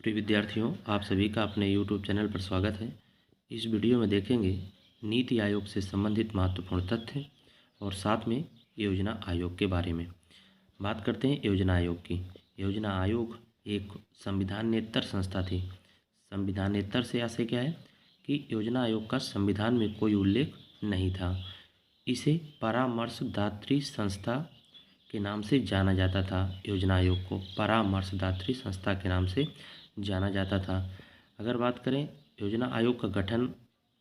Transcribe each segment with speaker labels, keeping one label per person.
Speaker 1: प्रिय विद्यार्थियों, आप सभी का अपने YouTube चैनल पर स्वागत है। इस वीडियो में देखेंगे नीति आयोग से संबंधित महत्वपूर्ण तथ्य और साथ में योजना आयोग के बारे में। बात करते हैं योजना आयोग की। योजना आयोग एक संविधानेतर संस्था थी। संविधानेतर से आशय क्या है कि योजना आयोग का संविधान में कोई उल्लेख नहीं था। इसे परामर्शदात्री संस्था के नाम से जाना जाता था। योजना आयोग को परामर्शदात्री संस्था के नाम से जाना जाता था। अगर बात करें योजना आयोग का गठन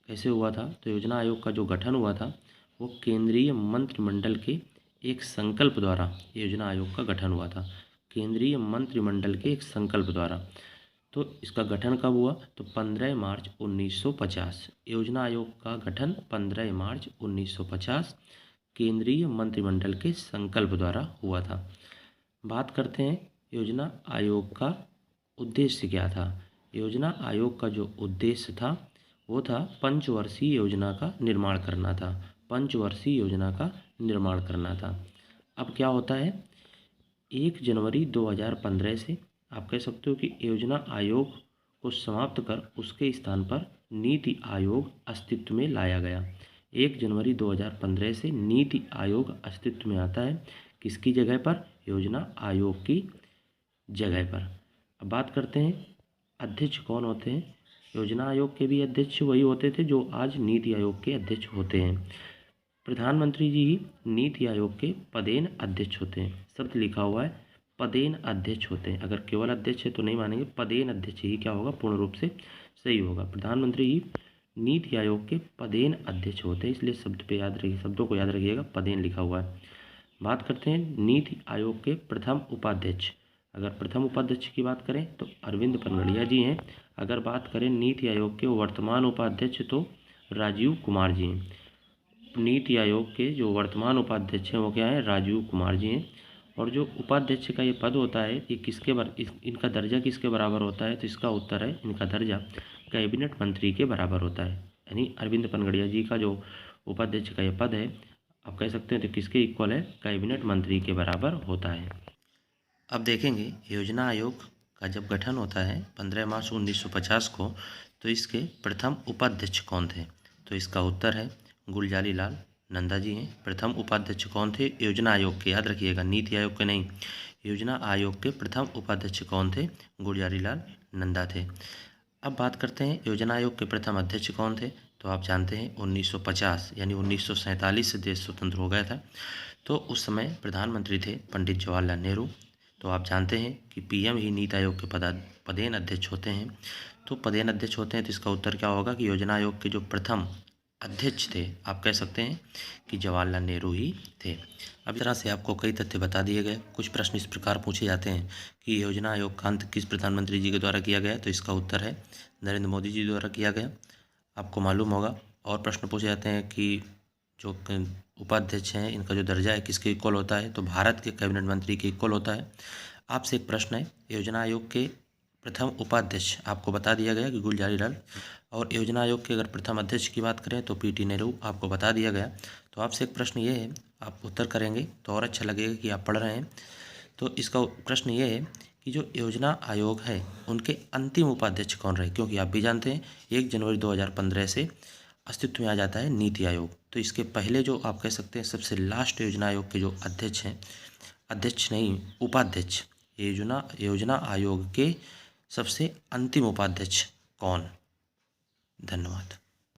Speaker 1: कैसे हुआ था, तो योजना आयोग का जो गठन हुआ था वो केंद्रीय मंत्रिमंडल के एक संकल्प द्वारा योजना आयोग का गठन हुआ था। केंद्रीय मंत्रिमंडल के एक संकल्प द्वारा। तो इसका गठन कब हुआ, तो 15 मार्च 1950। योजना आयोग का गठन 15 मार्च 1950 केंद्रीय मंत्रिमंडल के संकल्प द्वारा हुआ था। बात करते हैं योजना आयोग का उद्देश्य क्या था। योजना आयोग का जो उद्देश्य था वो था पंचवर्षीय योजना का निर्माण करना था। पंचवर्षीय योजना का निर्माण करना था। अब क्या होता है, 1 जनवरी 2015 से आप कह सकते हो कि योजना आयोग को समाप्त कर उसके स्थान पर नीति आयोग अस्तित्व में लाया गया। 1 जनवरी 2015 से नीति आयोग अस्तित्व में आता है। किसकी जगह पर, योजना आयोग की जगह पर। अब बात करते हैं अध्यक्ष कौन होते हैं। योजना आयोग के भी अध्यक्ष वही होते थे जो आज नीति आयोग के अध्यक्ष होते हैं। प्रधानमंत्री जी ही नीति आयोग के पदेन अध्यक्ष होते हैं। शब्द लिखा हुआ है पदेन अध्यक्ष होते हैं। अगर केवल अध्यक्ष है तो नहीं मानेंगे, पदेन अध्यक्ष ही क्या होगा, पूर्ण रूप से सही होगा। प्रधानमंत्री ही नीति आयोग के पदेन अध्यक्ष होते हैं, इसलिए शब्दों को याद रखिएगा, पदेन लिखा हुआ है। बात करते हैं नीति आयोग के प्रथम उपाध्यक्ष। अगर प्रथम उपाध्यक्ष की बात करें तो अरविंद पनगड़िया जी हैं। अगर बात करें नीति आयोग के वर्तमान उपाध्यक्ष तो राजीव कुमार जी हैं। नीति आयोग के जो वर्तमान उपाध्यक्ष हैं वो क्या है, राजीव कुमार जी हैं। और जो उपाध्यक्ष का ये पद होता है ये इनका दर्जा किसके बराबर होता है, तो इसका उत्तर है इनका दर्जा कैबिनेट मंत्री के बराबर होता है। यानी अरविंद पनगड़िया जी का जो उपाध्यक्ष का ये पद है आप कह सकते हैं तो किसके इक्वल है, कैबिनेट मंत्री के बराबर होता है। अब देखेंगे योजना आयोग का जब गठन होता है 15 मार्च 1950 को, तो इसके प्रथम उपाध्यक्ष कौन थे, तो इसका उत्तर है गुलजारी लाल नंदा जी हैं। प्रथम उपाध्यक्ष कौन थे योजना आयोग के, याद रखिएगा, नीति आयोग के नहीं, योजना आयोग के प्रथम उपाध्यक्ष कौन थे, गुलजारी लाल नंदा थे। अब बात करते हैं योजना आयोग के प्रथम अध्यक्ष कौन थे, तो आप जानते हैं 1950 यानी 1947 से देश स्वतंत्र हो गया था। तो उस समय प्रधानमंत्री थे पंडित जवाहरलाल नेहरू। तो आप जानते हैं कि पीएम ही नीति आयोग के पदेन अध्यक्ष होते हैं। तो पदेन अध्यक्ष होते हैं तो इसका उत्तर क्या होगा कि योजना आयोग के जो प्रथम अध्यक्ष थे आप कह सकते हैं कि जवाहरलाल नेहरू ही थे। अब इस तरह से आपको कई तथ्य बता दिए गए। कुछ प्रश्न इस प्रकार पूछे जाते हैं कि योजना आयोग का अंत किस प्रधानमंत्री जी के द्वारा किया गया, तो इसका उत्तर है नरेंद्र मोदी जी द्वारा किया गया, आपको मालूम होगा। और प्रश्न पूछे जाते हैं कि जो उपाध्यक्ष हैं इनका जो दर्जा है किसके इक्वल होता है, तो भारत के कैबिनेट मंत्री के इक्वल होता है। आपसे एक प्रश्न है, योजना आयोग के प्रथम उपाध्यक्ष आपको बता दिया गया कि गुलजारी लाल, और योजना आयोग के अगर प्रथम अध्यक्ष की बात करें तो पीटी नेहरू आपको बता दिया गया। तो आपसे एक प्रश्न ये है, आप उत्तर करेंगे तो और अच्छा लगेगा कि आप पढ़ रहे हैं। तो इसका प्रश्न ये है कि जो योजना आयोग है उनके अंतिम उपाध्यक्ष कौन रहे, क्योंकि आप भी जानते हैं 1 जनवरी 2015 से अस्तित्व में आ जाता है नीति आयोग। तो इसके पहले जो आप कह सकते हैं सबसे लास्ट योजना आयोग के जो अध्यक्ष हैं, अध्यक्ष नहीं उपाध्यक्ष, योजना आयोग के सबसे अंतिम उपाध्यक्ष कौन। धन्यवाद।